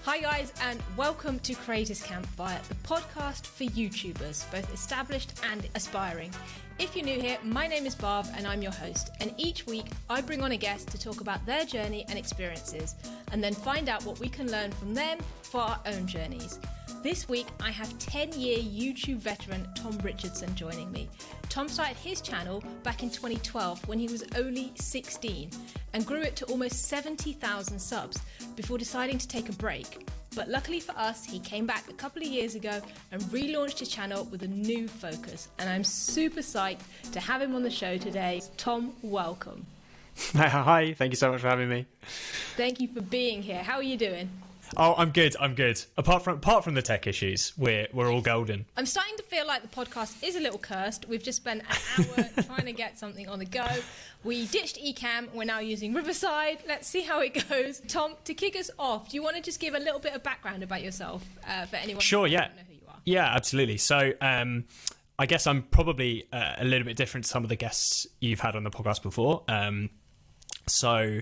Hi guys, and welcome to Creators Campfire, the podcast for YouTubers, both established and aspiring. If you're new here, my name is BHAV and I'm your host, and each week I bring on a guest to talk about their journey and experiences, and then find out what we can learn from them for our own journeys. This week I have 10-year YouTube veteran Tom Richardson joining me. Tom started his channel back in 2012 when he was only 16 and grew it to almost 70,000 subs before deciding to take a break. But luckily for us, he came back a couple of years ago and relaunched his channel with a new focus. And I'm super psyched to have him on the show today. Tom, welcome. Hi, thank you so much for having me. Thank you for being here. How are you doing? Oh, I'm good. Apart from the tech issues, we're all golden. I'm starting to feel like the podcast is a little cursed. We've just spent an hour trying to get something on the go. We ditched Ecamm. We're now using Riverside. Let's see how it goes. Tom, to kick us off, do you want to just give a little bit of background about yourself for anyone who doesn't know who you are? Yeah, absolutely. So I guess I'm probably a little bit different to some of the guests you've had on the podcast before. So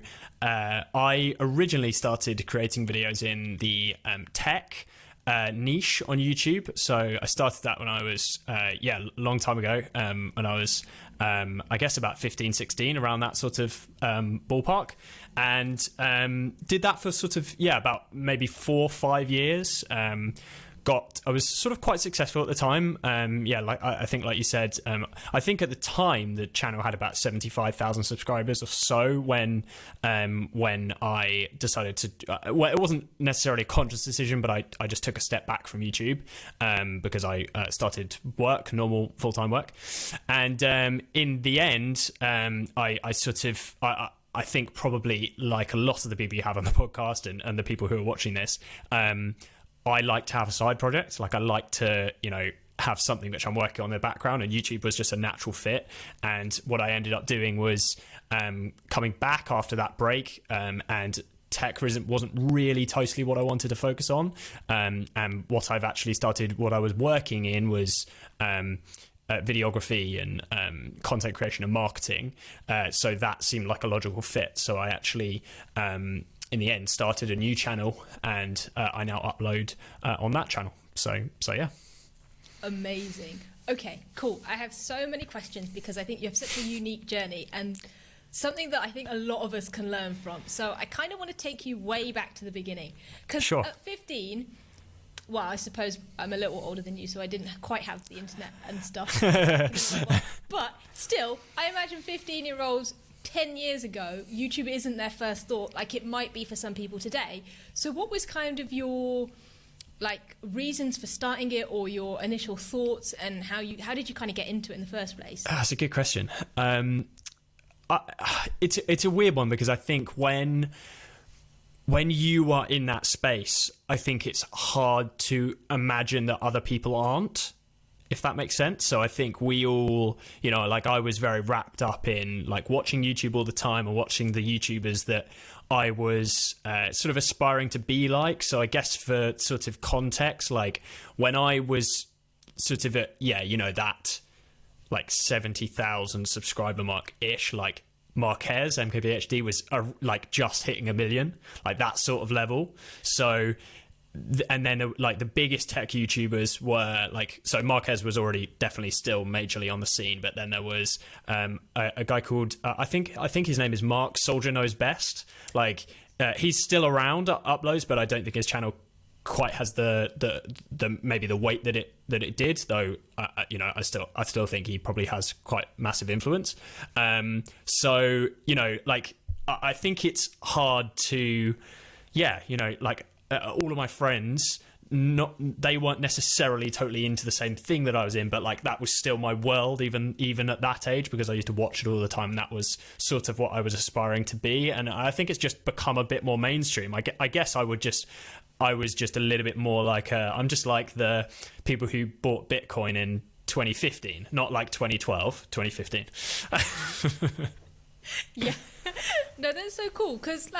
I originally started creating videos in the tech niche on YouTube. So I started that when I was, a long time ago, when I was, I guess about 15, 16, around that sort of ballpark. And did that for sort of, about maybe 4 or 5 years. I was sort of quite successful at the time. I think, like you said, I think at the time the channel had about 75,000 subscribers or so when I decided to. It wasn't necessarily a conscious decision, but I just took a step back from YouTube because I started normal full-time work, and in the end, I think probably like a lot of the people you have on the podcast and the people who are watching this. I like to have a side project. Like I like to, have something which I'm working on in the background, and YouTube was just a natural fit. And what I ended up doing was coming back after that break, and tech wasn't really totally what I wanted to focus on. And what I was working in was videography and content creation and marketing. So that seemed like a logical fit. So I actually in the end started a new channel, and I now upload on that channel. So yeah. Amazing. Okay, cool. I have so many questions because I think you have such a unique journey and something that I think a lot of us can learn from. So I kind of want to take you way back to the beginning, because at 15, well, I suppose I'm a little older than you, so I didn't quite have the internet and stuff. But still, I imagine 15-year-olds 10 years ago, YouTube isn't their first thought like it might be for some people today. So what was kind of your reasons for starting it, or your initial thoughts, and how did you kind of get into it in the first place? That's a good question. It's a weird one, because I think when you are in that space, I think it's hard to imagine that other people aren't, if that makes sense. So I think we all, I was very wrapped up in watching YouTube all the time and watching the YouTubers that I was sort of aspiring to be like. So I guess for sort of context, when I was sort of at, that 70,000 subscriber mark-ish, Marquez, MKBHD was just hitting 1 million, that sort of level. So and then the biggest tech YouTubers were so Marquez was already definitely still majorly on the scene, but then there was a guy called I think his name is Mark Soldier Knows Best. He's still around, uploads, but I don't think his channel quite has the maybe the weight that it did, though. I still think he probably has quite massive influence. So I think it's hard to all of my friends, they weren't necessarily totally into the same thing that I was in, but that was still my world, even at that age, because I used to watch it all the time. And that was sort of what I was aspiring to be, and I think it's just become a bit more mainstream. I guess I was just a little bit more I'm just like the people who bought Bitcoin in 2015, not 2012, 2015. Yeah, no, that's so cool, because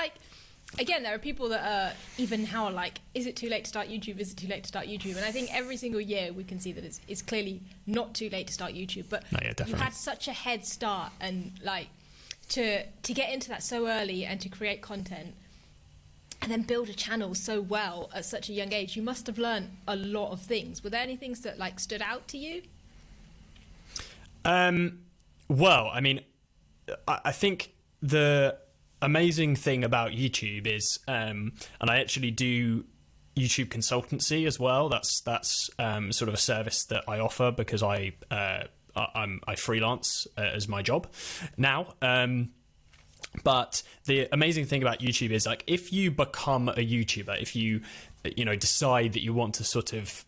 again, there are people that are even now are is it too late to start YouTube? Is it too late to start YouTube? And I think every single year we can see that it's clearly not too late to start YouTube. But you had such a head start, and to get into that so early and to create content and then build a channel so well at such a young age. You must have learned a lot of things. Were there any things that like stood out to you? Well, I mean, I think the amazing thing about YouTube is, and I actually do YouTube consultancy as well. That's sort of a service that I offer because I freelance as my job now. But the amazing thing about YouTube is, like, if you become a YouTuber, if you decide that you want to sort of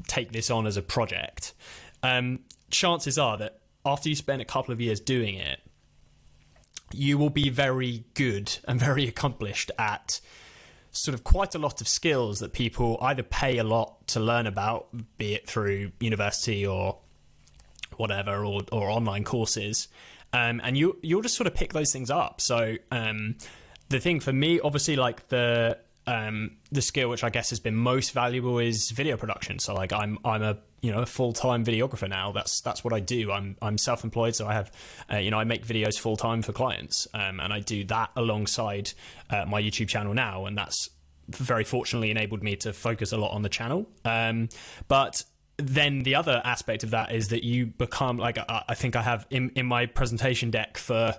take this on as a project, chances are that after you spend a couple of years doing it, you will be very good and very accomplished at sort of quite a lot of skills that people either pay a lot to learn about, be it through university or whatever, or online courses. And you'll just sort of pick those things up. So the thing for me, obviously, like the skill which I guess has been most valuable is video production. So like I'm a full-time videographer now. That's what I do. I'm self-employed, so I have I make videos full-time for clients, and I do that alongside my YouTube channel now, and that's very fortunately enabled me to focus a lot on the channel. But then the other aspect of that is that you become, like, I think I have in my presentation deck for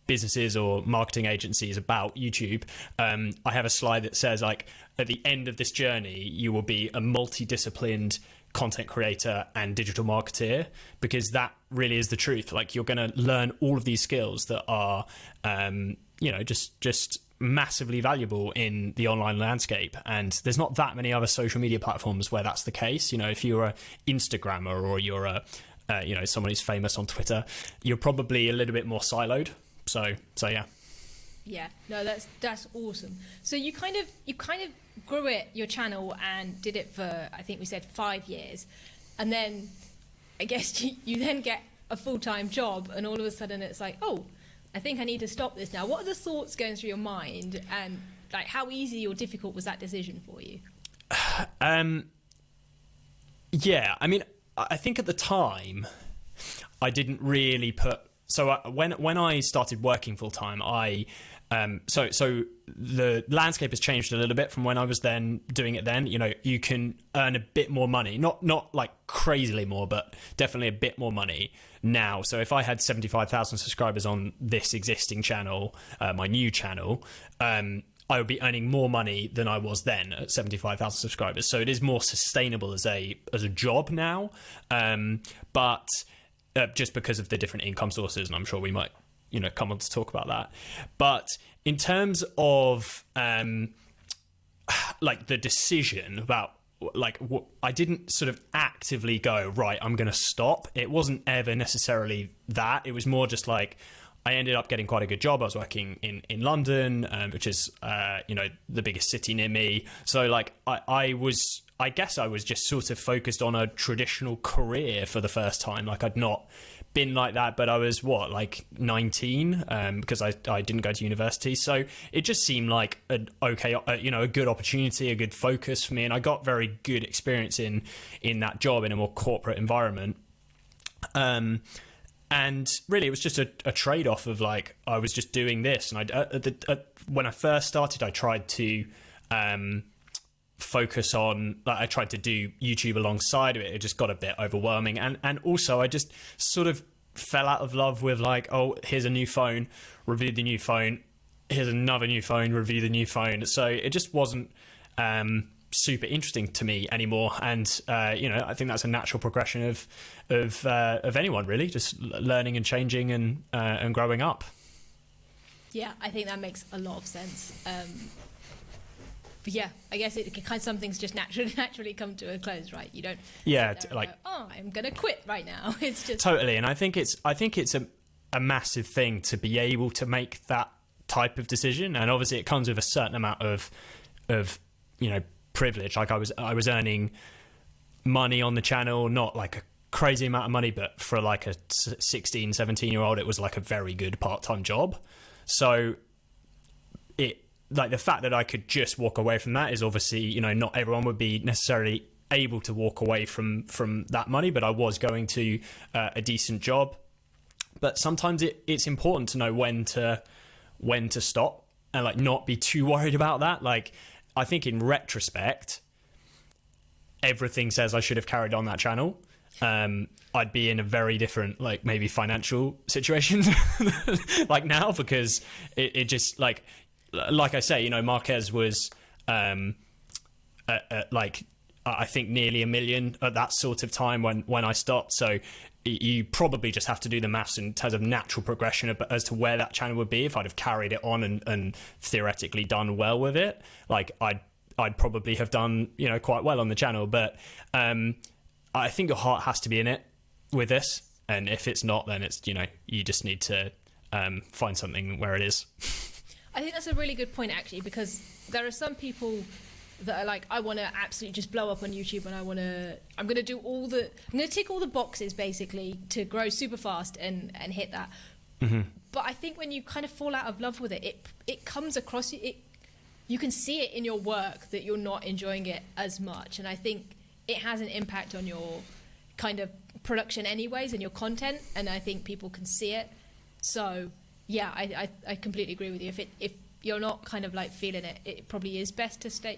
businesses or marketing agencies about YouTube, I have a slide that says, like, at the end of this journey, you will be a multidisciplined content creator and digital marketeer, because that really is the truth. Like, you're going to learn all of these skills that are, just massively valuable in the online landscape. And there's not that many other social media platforms where that's the case. If you're an Instagrammer or you're a someone who's famous on Twitter, you're probably a little bit more siloed. So yeah. Yeah, no, that's awesome. So you kind of grew your channel and did it for, I think we said 5 years, and then I guess you then get a full-time job, and all of a sudden it's like, oh, I think I need to stop this now. What are the thoughts going through your mind, and like how easy or difficult was that decision for you? Yeah, I mean, I think at the time I didn't really put. So when I started working full time, so the landscape has changed a little bit from when I was then doing it. Then you can earn a bit more money, not like crazily more, but definitely a bit more money now. So if I had 75,000 subscribers on this existing channel, my new channel, I would be earning more money than I was then at 75,000 subscribers. So it is more sustainable as a job now, but. Just because of the different income sources, and I'm sure we might, come on to talk about that. But in terms of like the decision about I didn't sort of actively go, right, I'm going to stop. It wasn't ever necessarily that. It was more just like I ended up getting quite a good job. I was working in London, which is the biggest city near me. So like I guess I was just sort of focused on a traditional career for the first time. Like I'd not been like that, but I was 19, because I didn't go to university. So it just seemed like a good opportunity, a good focus for me. And I got very good experience in that job in a more corporate environment. And really, it was just a trade-off of like I was just doing this, and when I first started, I tried to focus on. I tried to do YouTube alongside of it. It just got a bit overwhelming, and also I just sort of fell out of love with like, oh, here's a new phone, review the new phone. Here's another new phone, review the new phone. So it just wasn't super interesting to me anymore, and I think that's a natural progression of anyone really, just learning and changing and growing up. Yeah, I think that makes a lot of sense. But yeah, I guess it kind of, some things just naturally come to a close, right? You don't. Yeah, like go, oh, I'm gonna quit right now. It's just totally, and I think it's a massive thing to be able to make that type of decision, and obviously it comes with a certain amount of privilege. Like I was earning money on the channel, not like a crazy amount of money, but for like a 16, 17-year-old, it was like a very good part-time job. So it, like, the fact that I could just walk away from that is obviously, not everyone would be necessarily able to walk away from that money, but I was going to a decent job. But sometimes it's important to know when to stop. and like not be too worried about that. Like, I think in retrospect, everything says I should have carried on that channel. I'd be in a very different, like, maybe financial situation like now, because it just like I say, you know, Marquez was like, I think nearly 1 million at that sort of time when I stopped. So you probably just have to do the maths in terms of natural progression as to where that channel would be if I'd have carried it on and theoretically done well with it. Like, I'd probably have done, you know, quite well on the channel. But I think your heart has to be in it with this, and if it's not, then it's, you know, you just need to find something where it is. I think that's a really good point, actually, because there are some people that are like, I want to absolutely just blow up on YouTube, and I'm going to tick all the boxes basically to grow super fast and hit that. Mm-hmm. But I think when you kind of fall out of love with it, it comes across you can see it in your work that you're not enjoying it as much, and I think it has an impact on your kind of production anyways and your content, and I think people can see it. So yeah, I completely agree with you. If you're not kind of like feeling it, it probably is best to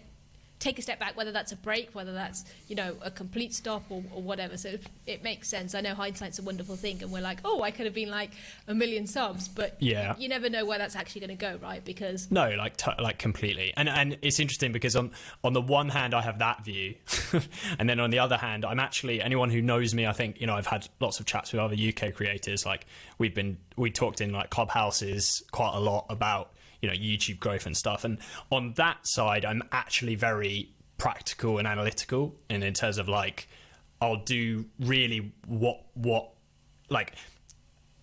take a step back, whether that's a break, whether that's, you know, a complete stop or whatever. So it makes sense. I know hindsight's a wonderful thing, and we're like, oh, I could have been like 1 million subs, but yeah, you never know where that's actually going to go, right? Because no, like completely. And it's interesting because on the one hand I have that view, and then on the other hand, I'm actually, anyone who knows me, I think, you know, I've had lots of chats with other UK creators. Like we talked in like clubhouses quite a lot about, you know, YouTube growth and stuff. And on that side, I'm actually very practical and analytical. And in terms of like, I'll do really what like,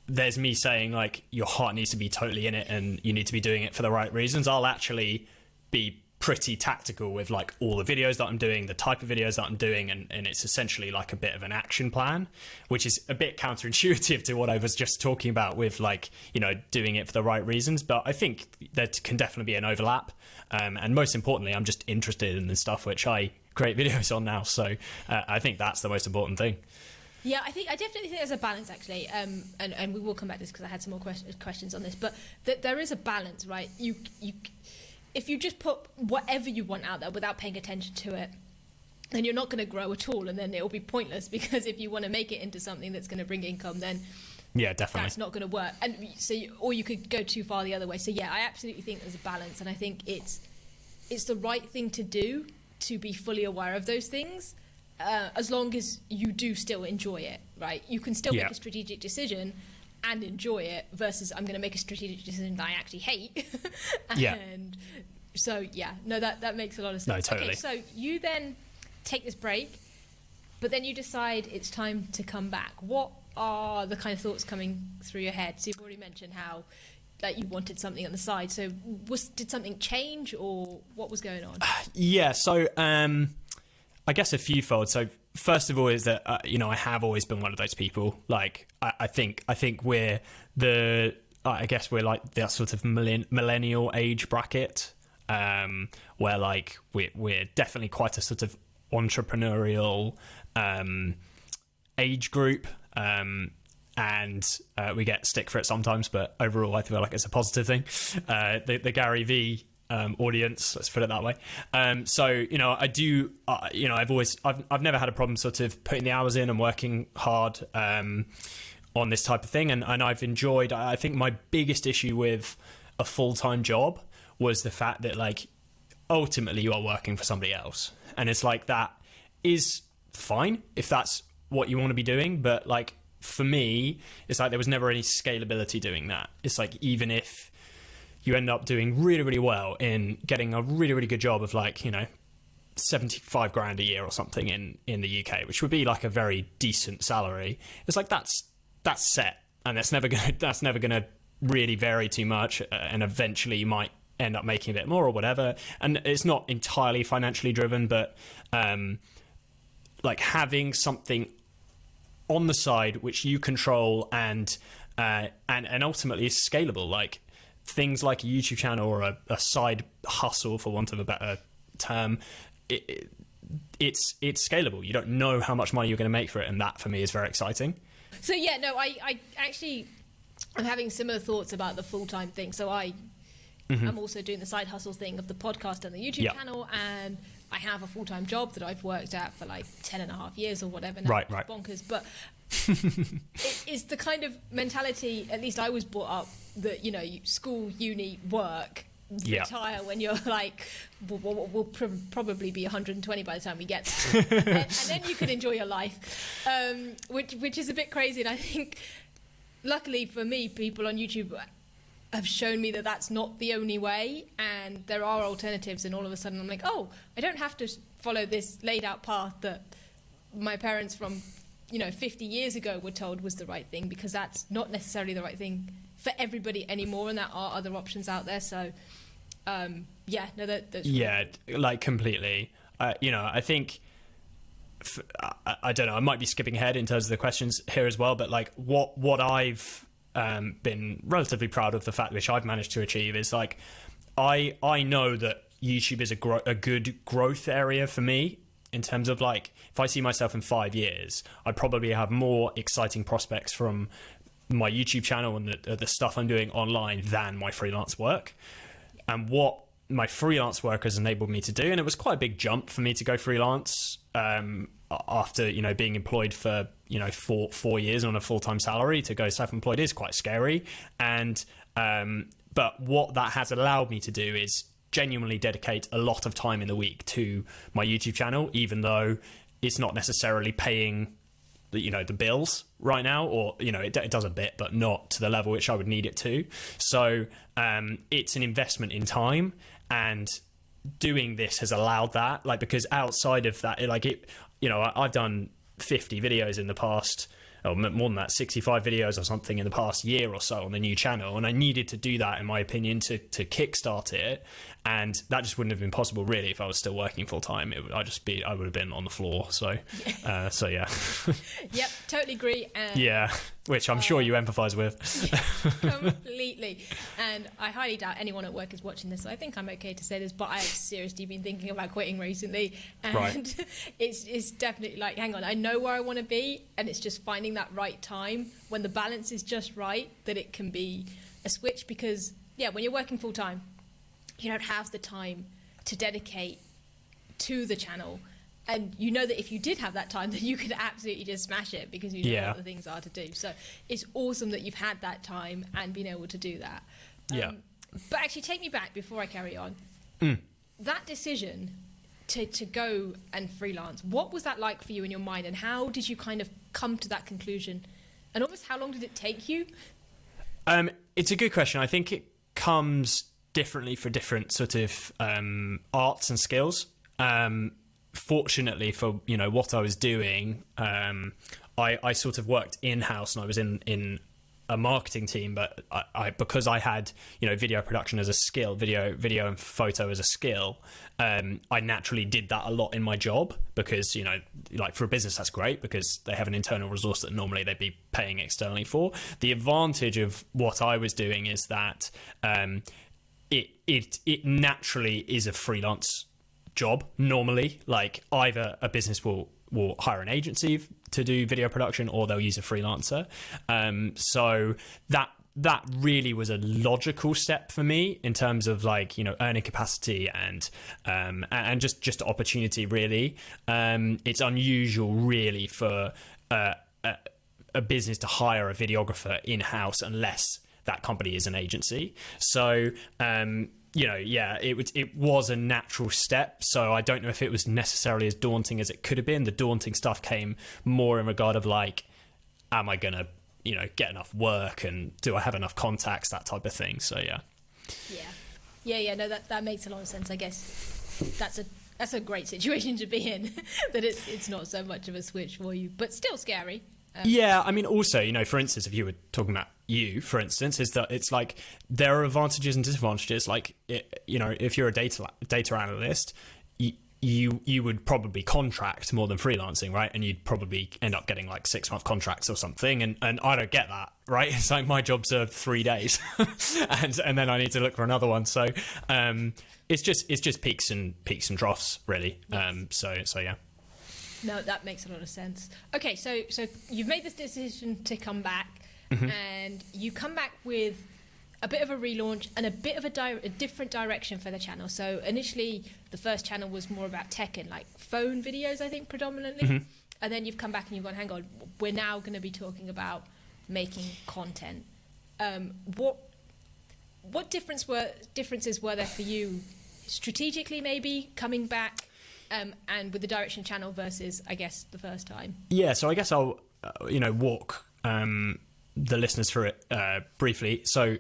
there's me saying like, your heart needs to be totally in it and you need to be doing it for the right reasons. I'll actually be pretty tactical with like all the videos that I'm doing, the type of videos that I'm doing, and it's essentially like a bit of an action plan, which is a bit counterintuitive to what I was just talking about with like, you know, doing it for the right reasons. But I think there can definitely be an overlap, and most importantly, I'm just interested in the stuff which I create videos on now. So I think that's the most important thing. Yeah, I definitely think there's a balance, actually, and we will come back to this because I had some more questions on this, but there is a balance, right? You if you just put whatever you want out there without paying attention to it, then you're not going to grow at all, and then it'll be pointless, because if you want to make it into something that's going to bring income, then yeah, definitely, that's not going to work. And so, or you could go too far the other way. So yeah, I absolutely think there's a balance, and I think it's the right thing to do, to be fully aware of those things, as long as you do still enjoy it, right? You can still make a strategic decision and enjoy it, versus I'm going to make a strategic decision that I actually hate. And so yeah, no, that makes a lot of sense. No, totally. Okay, so you then take this break, but then you decide it's time to come back. What are the kind of thoughts coming through your head? So you've already mentioned how that you wanted something on the side. So did something change, or what was going on? Yeah, so I guess a few fold. So first of all is that you know, I have always been one of those people. Like I think we're I guess we're like that sort of millennial age bracket, where like we're definitely quite a sort of entrepreneurial age group, and we get stick for it sometimes, but overall I feel like it's a positive thing. The Gary V audience, let's put it that way. So, you know, I do, you know, I've never had a problem sort of putting the hours in and working hard on this type of thing. And I've enjoyed, I think my biggest issue with a full-time job was the fact that, like, ultimately you are working for somebody else. And it's like, that is fine if that's what you want to be doing. But like, for me, it's like there was never any scalability doing that. It's like, even if you end up doing really, really well in getting a really, really good job of, like, you know, 75 grand a year or something in the UK, which would be like a very decent salary. It's like, that's set, and that's never gonna really vary too much, and eventually you might end up making a bit more or whatever. And it's not entirely financially driven, but like having something on the side which you control and ultimately is scalable, like things like a YouTube channel or a side hustle, for want of a better term, it's scalable. You don't know how much money you're going to make for it, and that for me is very exciting. So yeah, no, I actually, I'm having similar thoughts about the full-time thing. So I'm also doing the side hustle thing of the podcast and the YouTube channel, and I have a full-time job that I've worked at for like 10 and a half years or whatever now. Right. Bonkers. But it's the kind of mentality, at least I was brought up, that, you know, school, uni, work, retire when you're like, we'll probably be 120 by the time we get there. and then you can enjoy your life, which is a bit crazy. And I think, luckily for me, people on YouTube have shown me that that's not the only way, and there are alternatives. And all of a sudden I'm like, oh, I don't have to follow this laid out path that my parents from 50 years ago were told was the right thing, because that's not necessarily the right thing for everybody anymore, and there are other options out there. So that's like completely. I think I don't know, I might be skipping ahead in terms of the questions here as well, but like what I've been relatively proud of, the fact which I've managed to achieve, is like I know that YouTube is a good growth area for me, in terms of like, if I see myself in 5 years, I'd probably have more exciting prospects from my YouTube channel and the stuff I'm doing online than my freelance work. And what my freelance work has enabled me to do, and it was quite a big jump for me to go freelance after being employed for 4 years on a full-time salary, to go self-employed is quite scary. And but what that has allowed me to do is genuinely dedicate a lot of time in the week to my YouTube channel, even though it's not necessarily paying the bills right now, or it does a bit, but not to the level which I would need it to. So it's an investment in time, and doing this has allowed that, like, because outside of that, I've done 50 videos in the past, or more than that, 65 videos or something in the past year or so on the new channel, and I needed to do that, in my opinion, to kickstart it. And that just wouldn't have been possible really if I was still working full time. I would have been on the floor. So yeah. Yep, totally agree. Which I'm sure you empathise with. Completely. And I highly doubt anyone at work is watching this, so I think I'm okay to say this, but I've seriously been thinking about quitting recently, and it's definitely like, hang on, I know where I want to be, and it's just finding that right time when the balance is just right, that it can be a switch. Because when you're working full time, you don't have the time to dedicate to the channel, and that if you did have that time, then you could absolutely just smash it, because you know what the things are to do. So it's awesome that you've had that time and been able to do that. But actually, take me back before I carry on. That decision to go and freelance, what was that like for you in your mind, and how did you kind of come to that conclusion, and almost how long did it take you? It's a good question. I think it comes differently for different sort of arts and skills. Fortunately for what I was doing, I sort of worked in-house, and I was in a marketing team, but I because I had video production as a skill, video and photo as a skill, I naturally did that a lot in my job, because like for a business that's great, because they have an internal resource that normally they'd be paying externally for. The advantage of what I was doing is that it naturally is a freelance job normally. Like, either a business will hire an agency to do video production, or they'll use a freelancer. So that really was a logical step for me in terms of like earning capacity and just opportunity really. It's unusual really for a business to hire a videographer in-house unless that company is an agency. So it was a natural step. So I don't know if it was necessarily as daunting as it could have been. The daunting stuff came more in regard of like, am I gonna get enough work, and do I have enough contacts, that type of thing. So no, that makes a lot of sense. I guess that's a great situation to be in, that it's not so much of a switch for you, but still scary. I mean, also, for instance, if you were talking about you, for instance, is that it's like there are advantages and disadvantages. Like, if you're a data analyst, you would probably contract more than freelancing, right? And you'd probably end up getting like 6-month contracts or something. And I don't get that, right? It's like my job served 3 days, and then I need to look for another one. So it's just peaks and troughs, really. So yeah. No, that makes a lot of sense. Okay, so you've made this decision to come back, and you come back with a bit of a relaunch and a bit of a different direction for the channel. So initially, the first channel was more about tech and like phone videos, I think, predominantly. Mm-hmm. And then you've come back and you've gone, hang on, we're now going to be talking about making content. What differences were there for you strategically, maybe coming back and with the direction channel versus, I guess, the first time? Yeah, so I guess I'll walk the listeners through it briefly. So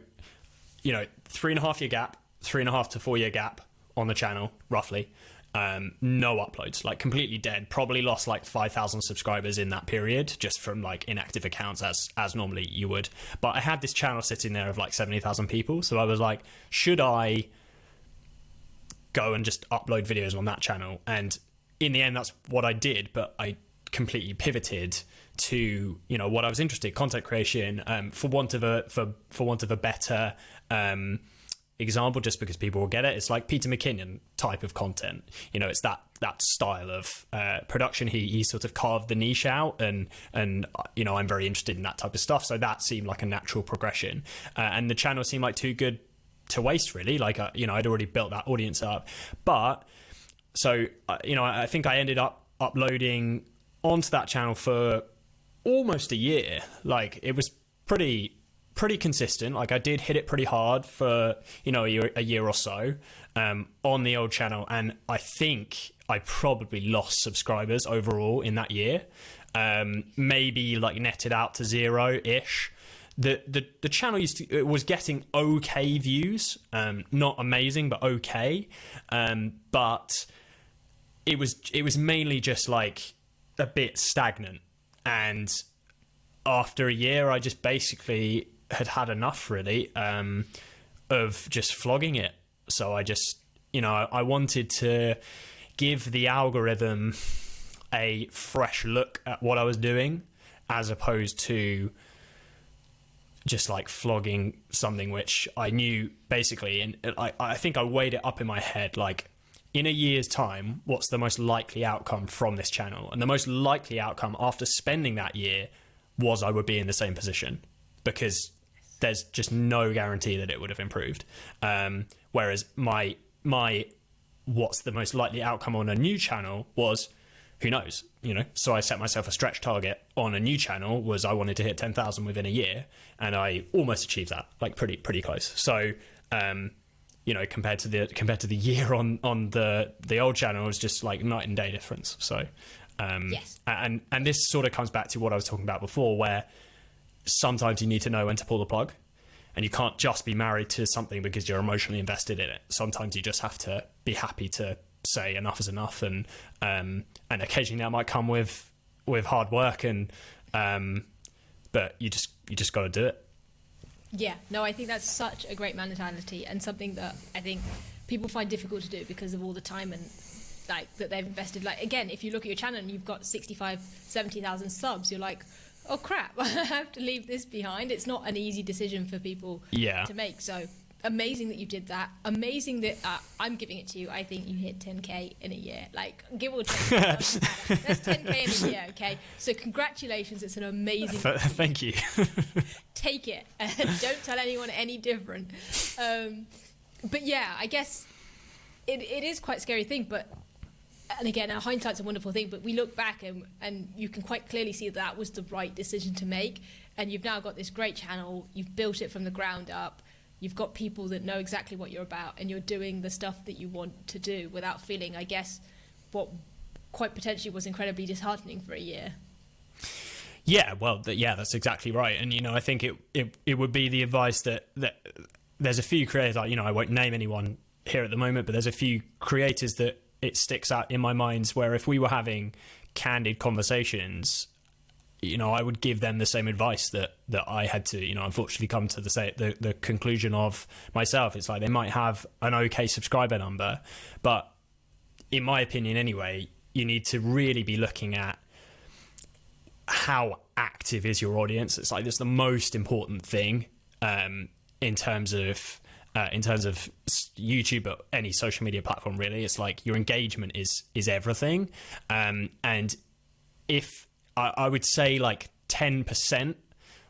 3.5 year gap, 3.5 to 4 year gap on the channel, roughly. No uploads, like completely dead. Probably lost like 5,000 subscribers in that period, just from like inactive accounts as normally you would. But I had this channel sitting there of like 70,000 people. So I was like, should I go and just upload videos on that channel? And in the end, that's what I did. But I completely pivoted to what I was interested in, content creation, for want of a better example, just because people will get it. It's like Peter McKinnon type of content. It's that style of production. He sort of carved the niche out, and I'm very interested in that type of stuff. So that seemed like a natural progression, and the channel seemed like too good to waste, really. Like I'd already built that audience up, but so I think I ended up uploading onto that channel for almost a year. Like it was pretty consistent. Like I did hit it pretty hard for a year or so on the old channel, and I think I probably lost subscribers overall in that year, maybe like netted out to 0-ish. The channel was getting okay views, not amazing but okay, but it was mainly just like a bit stagnant. And after a year, I just basically had enough, really, of just flogging it. So I just, I wanted to give the algorithm a fresh look at what I was doing, as opposed to just like flogging something which I knew basically. And I think I weighed it up in my head, like, in a year's time, what's the most likely outcome from this channel? And the most likely outcome after spending that year was I would be in the same position, because there's just no guarantee that it would have improved. Whereas my what's the most likely outcome on a new channel was, who knows, So I set myself a stretch target on a new channel, was I wanted to hit 10,000 within a year, and I almost achieved that, like pretty close. So compared to the year on the old channel, it was just like night and day difference. So yes. And this sort of comes back to what I was talking about before, where sometimes you need to know when to pull the plug, and you can't just be married to something because you're emotionally invested in it. Sometimes you just have to be happy to say enough is enough, and occasionally that might come with hard work, and but you just got to do it. Yeah, no, I think that's such a great mentality, and something that I think people find difficult to do because of all the time and like that they've invested. Like, again, if you look at your channel and you've got 70,000 subs, you're like, oh crap, I have to leave this behind. It's not an easy decision for people to make. So amazing that you did that. Amazing that I'm giving it to you. I think you hit 10k in a year. Like, give or take. That's 10k in a year, okay? So congratulations. It's an amazing Thank you. Take it. Don't tell anyone any different. But yeah, I guess it is quite a scary thing. But, and again, hindsight's a wonderful thing, but we look back and you can quite clearly see that was the right decision to make. And you've now got this great channel. You've built it from the ground up. You've got people that know exactly what you're about, and you're doing the stuff that you want to do without feeling, I guess, what quite potentially was incredibly disheartening for a year. Yeah, well, that's exactly right. And, I think it would be the advice that there's a few creators, like, I won't name anyone here at the moment, but there's a few creators that it sticks out in my mind, where if we were having candid conversations, I would give them the same advice that I had to, unfortunately come to the conclusion of myself. It's like they might have an okay subscriber number, but in my opinion anyway, you need to really be looking at how active is your audience. It's like, that's the most important thing in terms of YouTube, or any social media platform, really. It's like your engagement is everything. And if I would say like 10%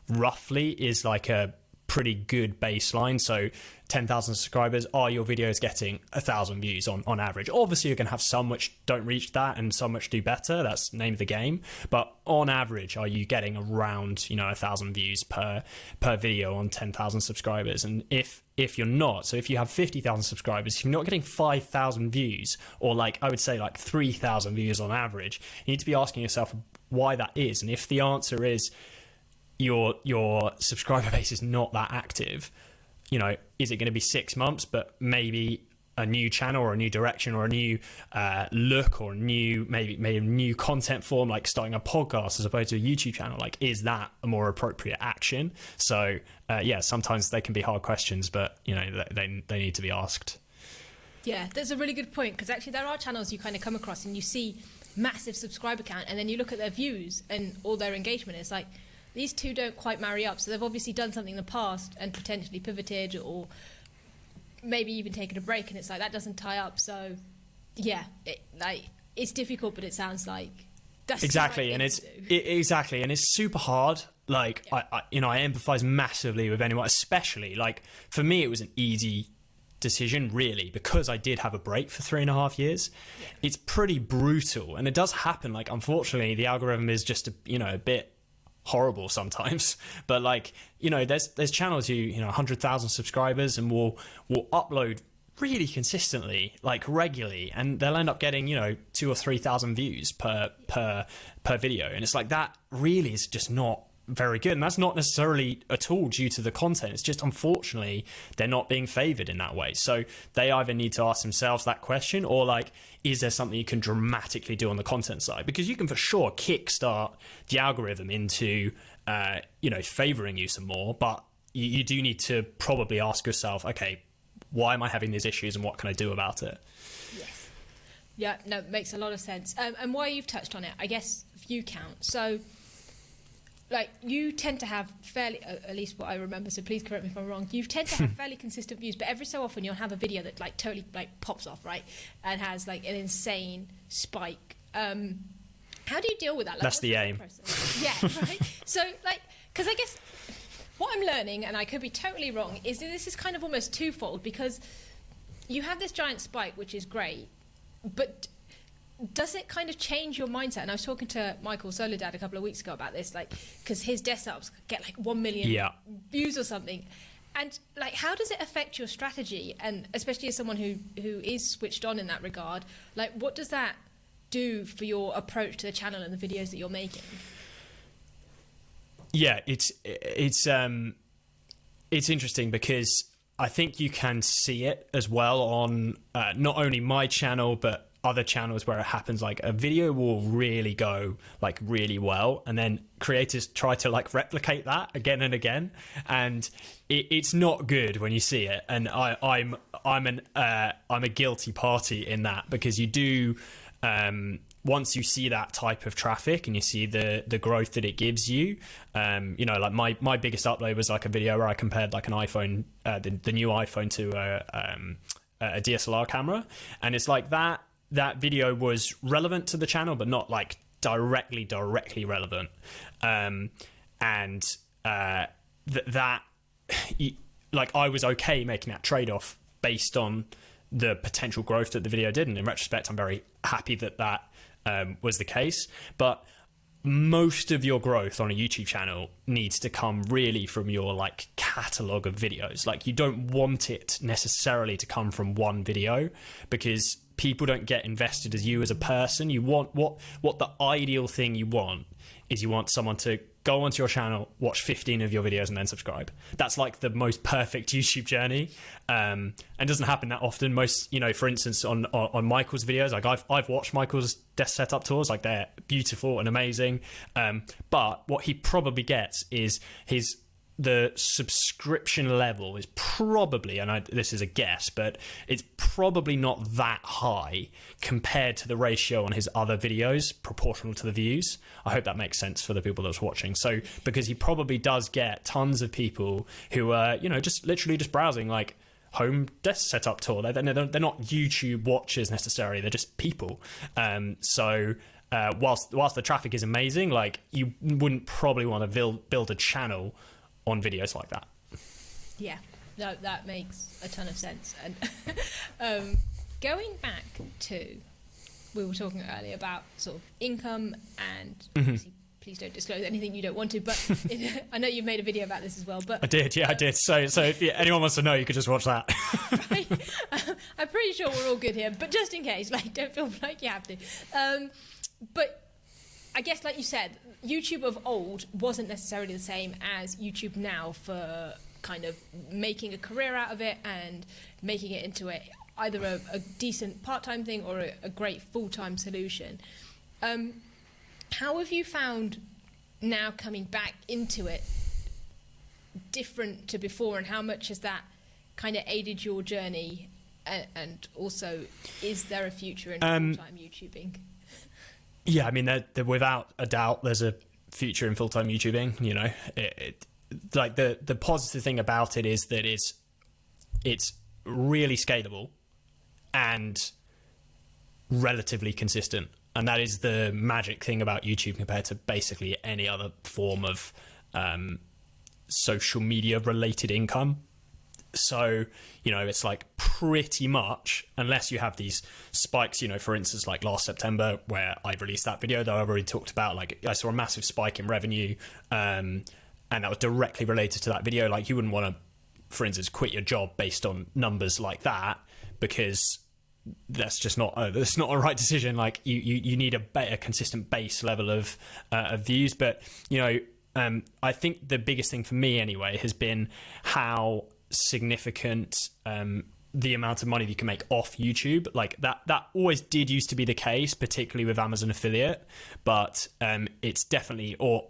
roughly is like a pretty good baseline. So 10,000 subscribers, are your videos getting 1,000 views on average? Obviously, you're going to have some which don't reach that and some which do better. That's the name of the game. But on average, are you getting around 1,000 views per video on 10,000 subscribers? And if you're not, so if you have 50,000 subscribers, if you're not getting 5,000 views, or like I would say like 3,000 views on average, you need to be asking yourself why that is. And if the answer is your subscriber base is not that active, is it going to be 6 months, but maybe a new channel or a new direction or a new look or maybe a new content form, like starting a podcast as opposed to a YouTube channel? Like, is that a more appropriate action? So sometimes they can be hard questions, but they need to be asked. Yeah, that's a really good point, because actually there are channels you kind of come across and you see massive subscriber count, and then you look at their views and all their engagement. It's like, these two don't quite marry up. So they've obviously done something in the past and potentially pivoted, or maybe even taken a break, and it's like, that doesn't tie up. So yeah, it's difficult, but it sounds like that's exactly. And it's super hard. Like, yeah. I empathize massively with anyone, especially like for me, it was an easy decision really, because I did have a break for 3.5 years. Yeah. It's pretty brutal, and it does happen. Like, unfortunately, the algorithm is just a bit horrible sometimes, but like there's channels who 100,000 subscribers and will upload really consistently, like regularly, and they'll end up getting 2,000 or 3,000 views per video, and it's like, that really is just not very good. And that's not necessarily at all due to the content. It's just, unfortunately, they're not being favored in that way. So they either need to ask themselves that question, or like, is there something you can dramatically do on the content side? Because you can for sure kickstart the algorithm into favoring you some more, but you do need to probably ask yourself, okay, why am I having these issues and what can I do about it? Yes. Yeah, no, it makes a lot of sense. And why you've touched on it, I guess, view count. So like, you tend to have fairly, at least what I remember, so please correct me if I'm wrong, you tend to have fairly consistent views, but every so often you'll have a video that like totally like pops off, right, and has like an insane spike. How do you deal with that? Like, that's the aim. Yeah, right. So like, because I guess what I'm learning, and I could be totally wrong, is that this is kind of almost twofold, because you have this giant spike, which is great, but does it kind of change your mindset? And I was talking to Michael Soledad a couple of weeks ago about this, like, because his desktops get like 1 million views or something. And like, how does it affect your strategy? And especially as someone who is switched on in that regard, like, what does that do for your approach to the channel and the videos that you're making? Yeah, it's interesting, because I think you can see it as well on not only my channel, but other channels where it happens. Like, a video will really go like really well, and then creators try to like replicate that again and again, and it's not good when you see it. And I'm a guilty party in that, because you do once you see that type of traffic and you see the growth that it gives you, like my biggest upload was like a video where I compared like an iPhone, the new iPhone, to a DSLR camera, and it's like that video was relevant to the channel, but not like directly relevant. Like, I was okay making that trade-off based on the potential growth that the video did. And in retrospect, I'm very happy that was the case. But most of your growth on a YouTube channel needs to come really from your like catalog of videos. Like, you don't want it necessarily to come from one video, because people don't get invested as you as a person. You want what the ideal thing you want is, you want someone to go onto your channel, watch 15 of your videos, and then subscribe. That's like the most perfect YouTube journey, and doesn't happen that often. Most, for instance, on Michael's videos, like I've watched Michael's desk setup tours, like they're beautiful and amazing. But what he probably gets is the subscription level is probably, and this is a guess, but it's probably not that high compared to the ratio on his other videos proportional to the views. I hope that makes sense for the people that's watching. So, because he probably does get tons of people who are, just literally just browsing like home desk setup tour. They're not YouTube watchers necessarily. They're just people. So whilst the traffic is amazing, like, you wouldn't probably want to build a channel on videos like that. Yeah, no, that makes a ton of sense. And going back to, we were talking earlier about sort of income and obviously, please don't disclose anything you don't want to, but I know you've made a video about this as well. But I did. So if anyone wants to know, you could just watch that. Right? I'm pretty sure we're all good here, but just in case, like, don't feel like you have to. But I guess, like you said, YouTube of old wasn't necessarily the same as YouTube now for kind of making a career out of it and making it into either a decent part-time thing or a great full-time solution. How have you found now coming back into it different to before, and how much has that kind of aided your journey? And also, is there a future in full-time YouTubing? Yeah, I mean, without a doubt, there's a future in full-time YouTubing. You know, like the positive thing about it is that it's really scalable and relatively consistent. And that is the magic thing about YouTube compared to basically any other form of social media related income. So, you know, it's like pretty much, unless you have these spikes, you know, for instance, like last September where I released that video that I've already talked about, like I saw a massive spike in revenue and that was directly related to that video. Like you wouldn't want to, for instance, quit your job based on numbers like that, because that's just not that's not a right decision. Like you need a better consistent base level of views. But you know, I think the biggest thing for me anyway has been how significant the amount of money that you can make off YouTube. Like that always did used to be the case, particularly with Amazon affiliate, but it's definitely, or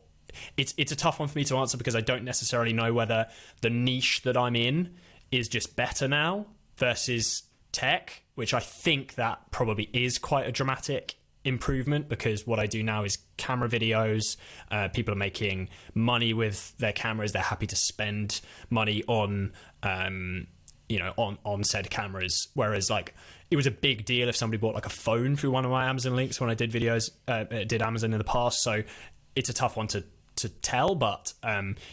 it's a tough one for me to answer because I don't necessarily know whether the niche that I'm in is just better now versus tech, which I think that probably is quite a dramatic improvement, because what I do now is camera videos. People are making money with their cameras. They're happy to spend money on on said cameras, whereas like it was a big deal if somebody bought like a phone through one of my Amazon links when I did videos, did Amazon in the past. So it's a tough one to tell, but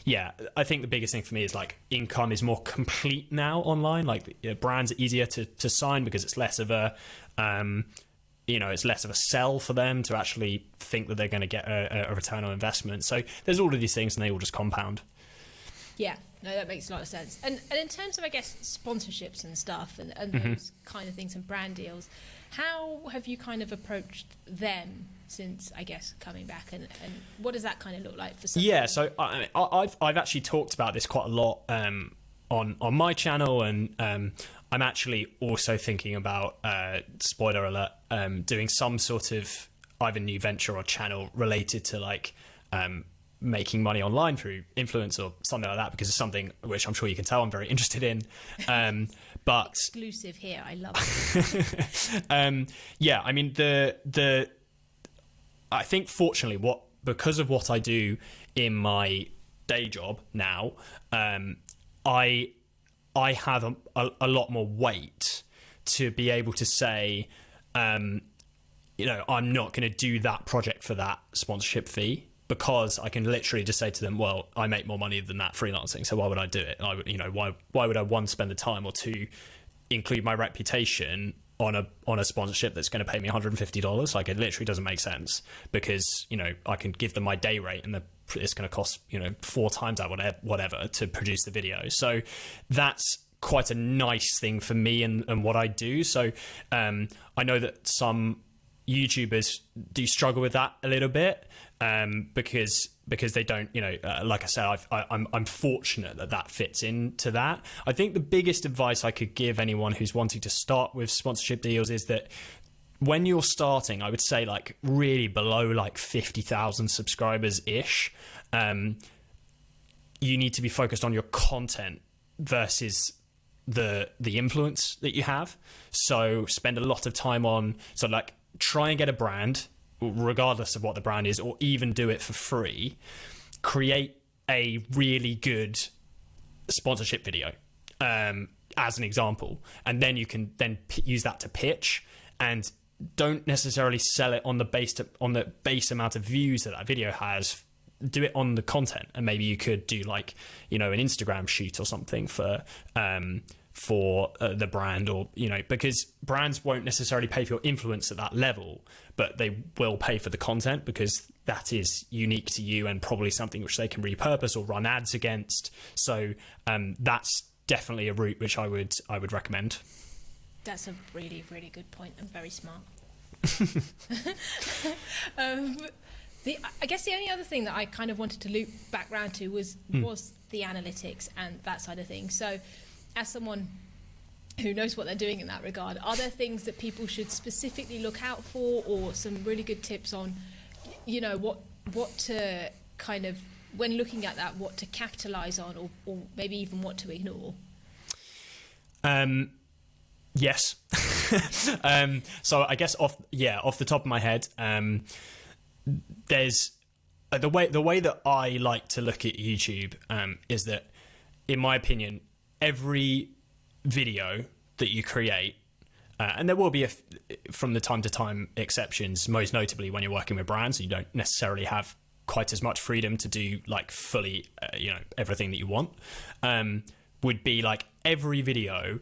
yeah, I think the biggest thing for me is like income is more complete now online. Like brands are easier to sign because it's less of a it's less of a sell for them to actually think that they're going to get a return on investment. So there's all of these things and they all just compound. Yeah, no, that makes a lot of sense. And in terms of, I guess, sponsorships and stuff and those kind of things and brand deals, how have you kind of approached them since, I guess, coming back, and what does that kind of look like for some? Yeah, so I've actually talked about this quite a lot on my channel, and I'm actually also thinking about, spoiler alert, doing some sort of either new venture or channel related to like making money online through influence or something like that, because it's something which I'm sure you can tell I'm very interested in. But exclusive here, I love it. Yeah, I mean I think fortunately because of what I do in my day job now, I have a lot more weight to be able to say, I'm not going to do that project for that sponsorship fee, because I can literally just say to them, well, I make more money than that freelancing, so why would I do it? Why would I, one, spend the time, or two, include my reputation on a sponsorship that's going to pay me $150? Like, it literally doesn't make sense, because I can give them my day rate and it's going to cost 4 times that whatever to produce the video. So that's quite a nice thing for me and what I do. So I know that some YouTubers do struggle with that a little bit, because they don't, like I said, I'm fortunate that fits into that. I think the biggest advice I could give anyone who's wanting to start with sponsorship deals is that when you're starting, I would say like really below like 50,000 subscribers ish, you need to be focused on your content versus the influence that you have. So spend a lot of time on, so like try and get a brand, regardless of what the brand is, or even do it for free. Create a really good sponsorship video as an example, and then you can then use that to pitch, and don't necessarily sell it on the base amount of views that video has do it on the content, and maybe you could do like, you know, an Instagram shoot or something for the brand, or, you know, because brands won't necessarily pay for your influence at that level, but they will pay for the content because that is unique to you and probably something which they can repurpose or run ads against. So that's definitely a route which I would recommend. That's a really, really good point and very smart. I guess the only other thing that I kind of wanted to loop back round to was the analytics and that side of things. So as someone who knows what they're doing in that regard, are there things that people should specifically look out for, or some really good tips on, you know, what to kind of, when looking at that, what to capitalize on, or maybe even what to ignore? Yes. So I guess off the top of my head, there's the way that I like to look at YouTube is that, in my opinion, every video that you create, and there will be from the time to time exceptions, most notably when you're working with brands, you don't necessarily have quite as much freedom to do like fully you know, everything that you want, would be like every video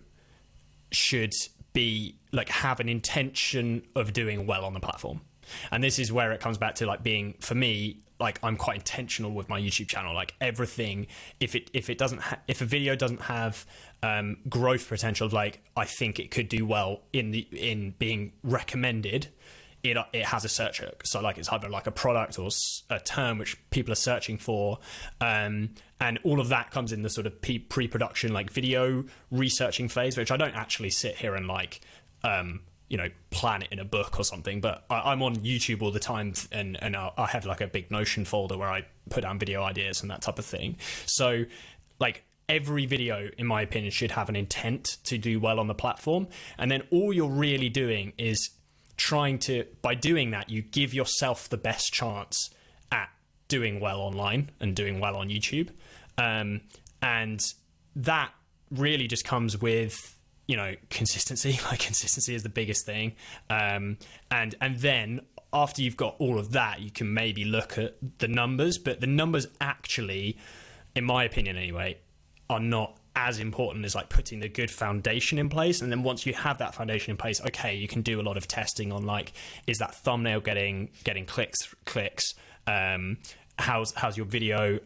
should be like have an intention of doing well on the platform. And this is where it comes back to like being, for me, like I'm quite intentional with my YouTube channel. Like everything, if a video doesn't have growth potential, like I think it could do well in being recommended, it has a search hook. So like it's either like a product or a term which people are searching for, and all of that comes in the sort of pre-production like video researching phase, which I don't actually sit here and like you know, plan it in a book or something, but I'm on YouTube all the time, and I have like a big Notion folder where I put down video ideas and that type of thing. So like every video, in my opinion, should have an intent to do well on the platform, and then all you're really doing is trying to, by doing that, you give yourself the best chance at doing well online and doing well on YouTube, and that really just comes with, you know, consistency. Like consistency is the biggest thing, and then after you've got all of that, you can maybe look at the numbers, but the numbers actually, in my opinion anyway, are not as important as like putting the good foundation in place. And then once you have that foundation in place, okay, you can do a lot of testing on like, is that thumbnail getting clicks, how's your video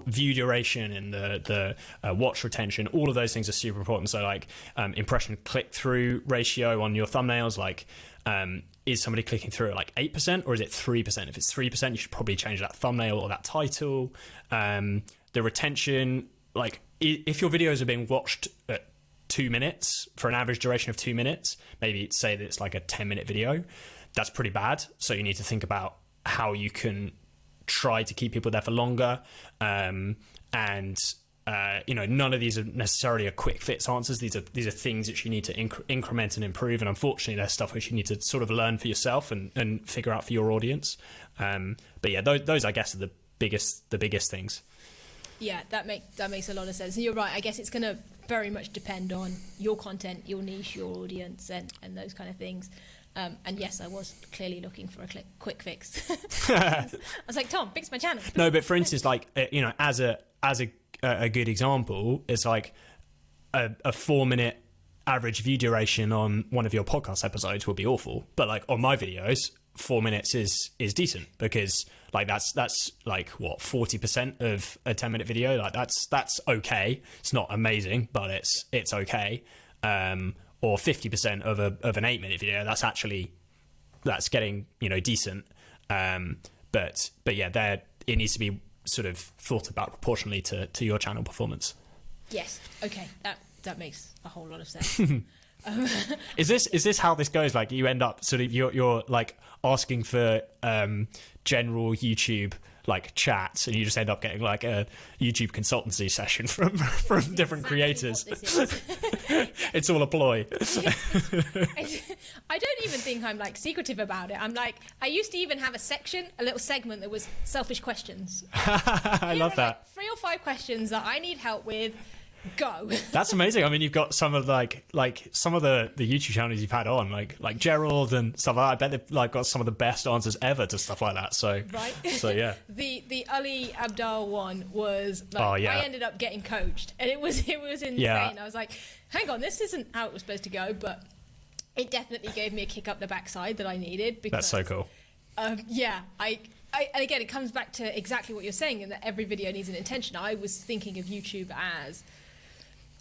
view duration and the watch retention. All of those things are super important. So like impression click-through ratio on your thumbnails, like is somebody clicking through at like 8% or is it 3%? If it's 3%, you should probably change that thumbnail or that title. The retention, like if your videos are being watched at 2 minutes for an average duration of 2 minutes, maybe say that it's like a 10-minute video, that's pretty bad. So you need to think about how you can try to keep people there for longer, and you know, none of these are necessarily a quick fix answers. These are things that you need to increment and improve, and unfortunately there's stuff which you need to sort of learn for yourself and figure out for your audience, but yeah, those I guess are the biggest things. Yeah, that makes a lot of sense. And you're right, I guess it's going to very much depend on your content, your niche, your audience, and those kind of things. And yes, I was clearly looking for a quick fix. I was like, Tom, fix my channel. No, but for instance, like you know, as a good example, it's like a 4-minute average view duration on one of your podcast episodes would be awful, but like on my videos, 4 minutes is decent, because like that's like what, 40% of a 10-minute video. Like that's okay. It's not amazing, but it's okay. Or 50% of an 8-minute video, that's getting, you know, decent. But yeah, it needs to be sort of thought about proportionally to your channel performance. Yes. Okay. That makes a whole lot of sense. Is this how this goes? Like you end up sort of you're like asking for general YouTube like chats, and you just end up getting like a YouTube consultancy session from different creators. It's all a ploy. I don't even think I'm like secretive about it. I'm like, I used to even have a little segment that was selfish questions. I love that. Like 3 or 5 questions that I need help with. Go. That's amazing. I mean, you've got some of some of the YouTube channels you've had on, like Gerald and stuff like that. I bet they've like got some of the best answers ever to stuff like that. So right. So yeah. The Ali Abdal one was like, Oh, yeah. I ended up getting coached, and it was insane. Yeah. I was like, hang on, this isn't how it was supposed to go, but it definitely gave me a kick up the backside that I needed. Because, That's so cool. Yeah, and again, it comes back to exactly what you're saying, in that every video needs an intention. I was thinking of YouTube as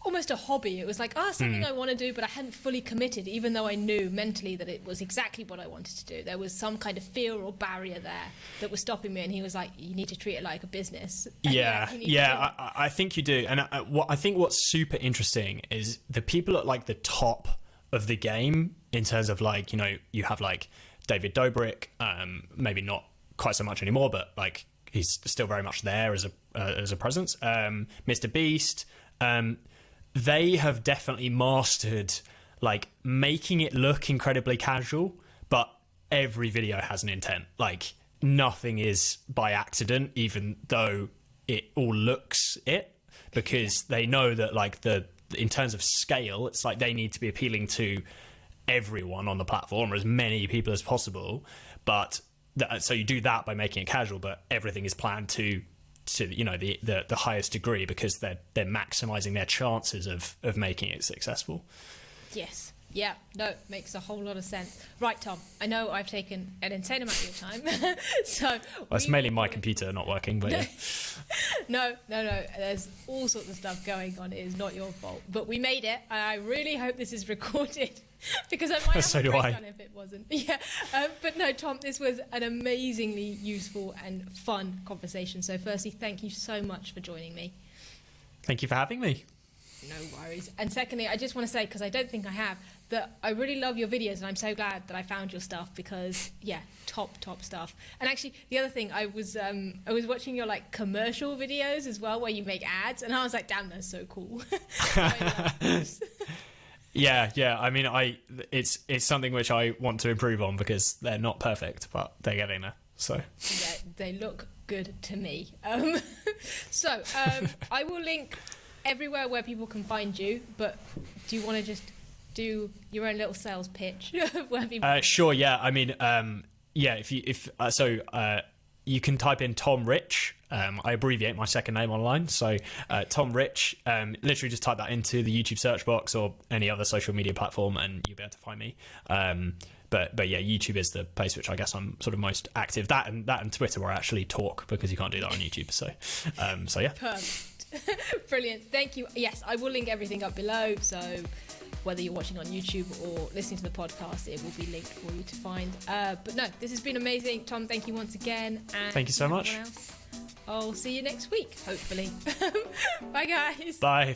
almost a hobby. It was like, something I want to do, but I hadn't fully committed, even though I knew mentally that it was exactly what I wanted to do. There was some kind of fear or barrier there that was stopping me, and he was like, you need to treat it like a business. Yeah, I think you do. And I think what's super interesting is the people at like the top of the game, in terms of like, you have like David Dobrik, maybe not quite so much anymore, but like he's still very much there as a presence. Mr. Beast, they have definitely mastered like making it look incredibly casual, but every video has an intent. Like nothing is by accident, even though it all looks it, because they know that like in terms of scale, it's like they need to be appealing to everyone on the platform, or as many people as possible. But so you do that by making it casual, but everything is planned to the highest degree, because they're maximizing their chances of making it successful. Yes. Yeah, no, makes a whole lot of sense. Right, Tom, I know I've taken an insane amount of your time. It's mainly my computer not working, but yeah. No. There's all sorts of stuff going on. It is not your fault. But we made it. I really hope this is recorded, because I might have So a do I. breakdown if it wasn't. Yeah. But no, Tom, this was an amazingly useful and fun conversation. So firstly, thank you so much for joining me. Thank you for having me. No worries. And secondly, I just want to say, because I don't think I have, that I really love your videos, and I'm so glad that I found your stuff, because yeah, top stuff. And actually, the other thing, I was watching your like commercial videos as well, where you make ads, and I was like, damn, they're so cool. Yeah. I mean, it's something which I want to improve on, because they're not perfect, but they're getting there. So yeah, they look good to me. So I will link everywhere where people can find you, but do you want to just do your own little sales pitch of where people sure, yeah. I mean, you can type in Tom Rich. I abbreviate my second name online, so Tom Rich. Literally just type that into the YouTube search box or any other social media platform, and you'll be able to find me. But yeah, YouTube is the place which I guess I'm sort of most active. That and Twitter, where I actually talk, because you can't do that on YouTube. So yeah. Perfect. Brilliant. Thank you. Yes, I will link everything up below, so whether you're watching on YouTube or listening to the podcast, it will be linked for you to find. But no, this has been amazing. Tom, thank you once again. And thank you so much. I'll see you next week, hopefully. Bye, guys. Bye.